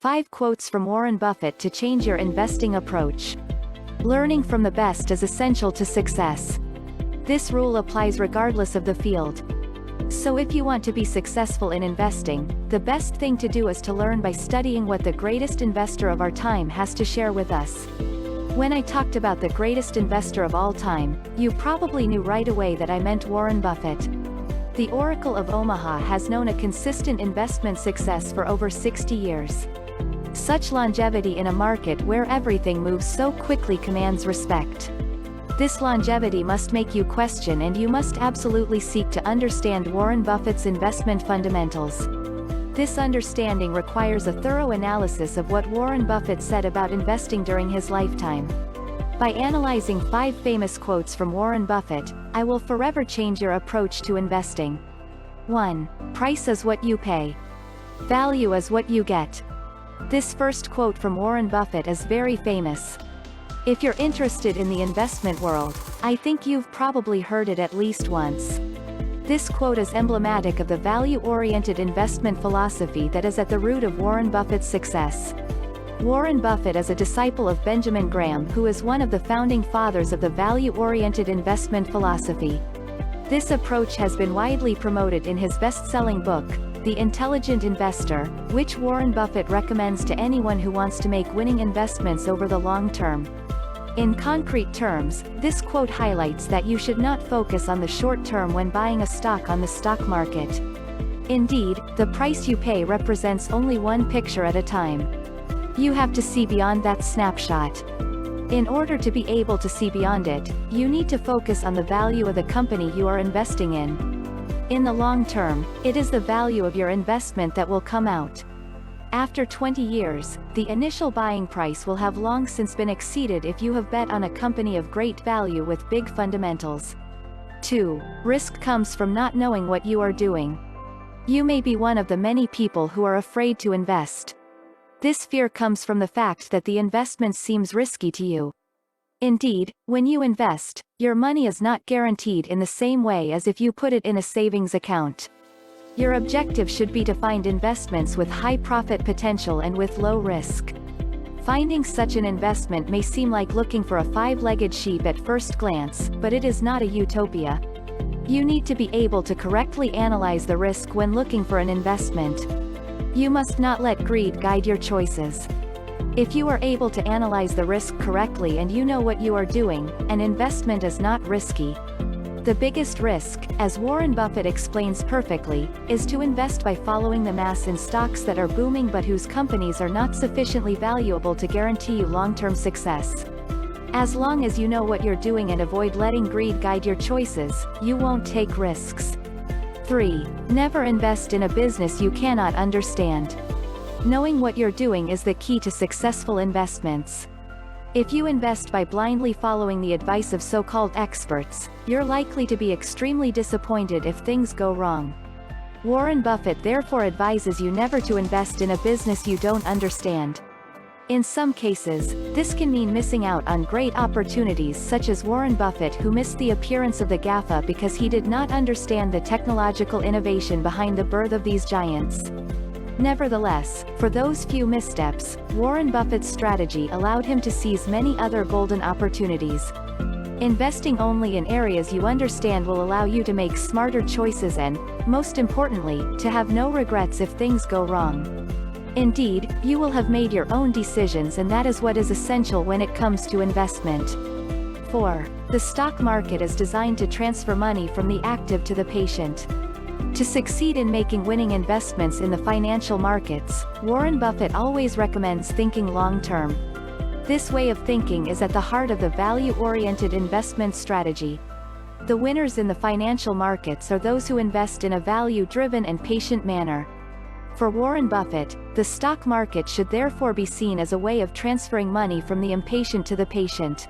5 quotes from Warren Buffett to change your investing approach. Learning from the best is essential to success. This rule applies regardless of the field. So if you want to be successful in investing, the best thing to do is to learn by studying what the greatest investor of our time has to share with us. When I talked about the greatest investor of all time, you probably knew right away that I meant Warren Buffett. The Oracle of Omaha has known a consistent investment success for over 60 years. Such longevity in a market where everything moves so quickly commands respect. This longevity must make you question, and you must absolutely seek to understand Warren Buffett's investment fundamentals. This understanding requires a thorough analysis of what Warren Buffett said about investing during his lifetime. By analyzing 5 famous quotes from Warren Buffett, I will forever change your approach to investing. 1. Price is what you pay. Value is what you get. This first quote from Warren Buffett is very famous. If you're interested in the investment world, I think you've probably heard it at least once. This quote is emblematic of the value-oriented investment philosophy that is at the root of Warren Buffett's success. Warren Buffett is a disciple of Benjamin Graham, who is one of the founding fathers of the value-oriented investment philosophy. This approach has been widely promoted in his best-selling book, The Intelligent Investor, which Warren Buffett recommends to anyone who wants to make winning investments over the long term. In concrete terms, this quote highlights that you should not focus on the short term when buying a stock on the stock market. Indeed, the price you pay represents only one picture at a time. You have to see beyond that snapshot. In order to be able to see beyond it, you need to focus on the value of the company you are investing in. In the long term, it is the value of your investment that will come out. After 20 years, the initial buying price will have long since been exceeded if you have bet on a company of great value with big fundamentals. 2. Risk comes from not knowing what you are doing. You may be one of the many people who are afraid to invest. This fear comes from the fact that the investment seems risky to you. Indeed, when you invest, your money is not guaranteed in the same way as if you put it in a savings account. Your objective should be to find investments with high profit potential and with low risk. Finding such an investment may seem like looking for a 5-legged sheep at first glance, but it is not a utopia. You need to be able to correctly analyze the risk when looking for an investment. You must not let greed guide your choices. If you are able to analyze the risk correctly and you know what you are doing, an investment is not risky. The biggest risk, as Warren Buffett explains perfectly, is to invest by following the mass in stocks that are booming but whose companies are not sufficiently valuable to guarantee you long-term success. As long as you know what you're doing and avoid letting greed guide your choices, you won't take risks. 3. Never invest in a business you cannot understand. Knowing what you're doing is the key to successful investments. If you invest by blindly following the advice of so-called experts, you're likely to be extremely disappointed if things go wrong. Warren Buffett therefore advises you never to invest in a business you don't understand. In some cases, this can mean missing out on great opportunities, such as Warren Buffett, who missed the appearance of the GAFA because he did not understand the technological innovation behind the birth of these giants. Nevertheless, for those few missteps, Warren Buffett's strategy allowed him to seize many other golden opportunities. Investing only in areas you understand will allow you to make smarter choices and, most importantly, to have no regrets if things go wrong. Indeed, you will have made your own decisions, and that is what is essential when it comes to investment. 4. The stock market is designed to transfer money from the active to the patient. To succeed in making winning investments in the financial markets, Warren Buffett always recommends thinking long-term. This way of thinking is at the heart of the value-oriented investment strategy. The winners in the financial markets are those who invest in a value-driven and patient manner. For Warren Buffett, the stock market should therefore be seen as a way of transferring money from the impatient to the patient.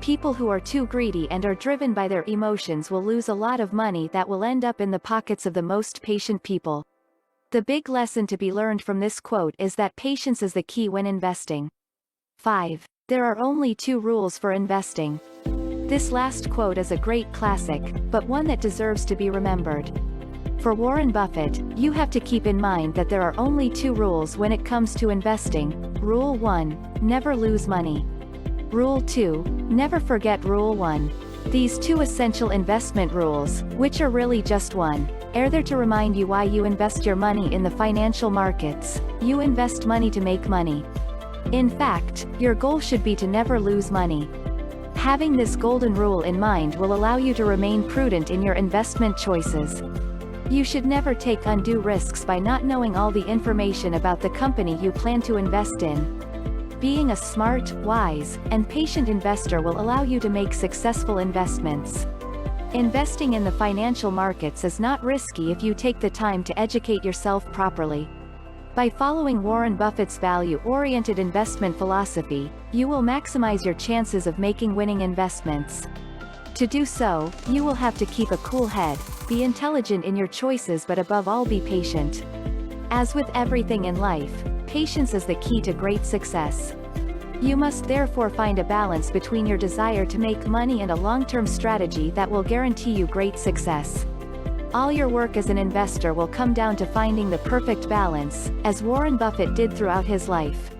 People who are too greedy and are driven by their emotions will lose a lot of money that will end up in the pockets of the most patient people. The big lesson to be learned from this quote is that patience is the key when investing. 5. There are only 2 rules for investing. This last quote is a great classic, but one that deserves to be remembered. For Warren Buffett, you have to keep in mind that there are only 2 rules when it comes to investing. Rule 1, never lose money. Rule 2, never forget Rule 1. These 2 essential investment rules, which are really just one, are there to remind you why you invest your money in the financial markets. You invest money to make money. In fact, your goal should be to never lose money. Having this golden rule in mind will allow you to remain prudent in your investment choices. You should never take undue risks by not knowing all the information about the company you plan to invest in. Being a smart, wise, and patient investor will allow you to make successful investments. Investing in the financial markets is not risky if you take the time to educate yourself properly. By following Warren Buffett's value-oriented investment philosophy, you will maximize your chances of making winning investments. To do so, you will have to keep a cool head, be intelligent in your choices, but above all be patient. As with everything in life, patience is the key to great success. You must therefore find a balance between your desire to make money and a long-term strategy that will guarantee you great success. All your work as an investor will come down to finding the perfect balance, as Warren Buffett did throughout his life.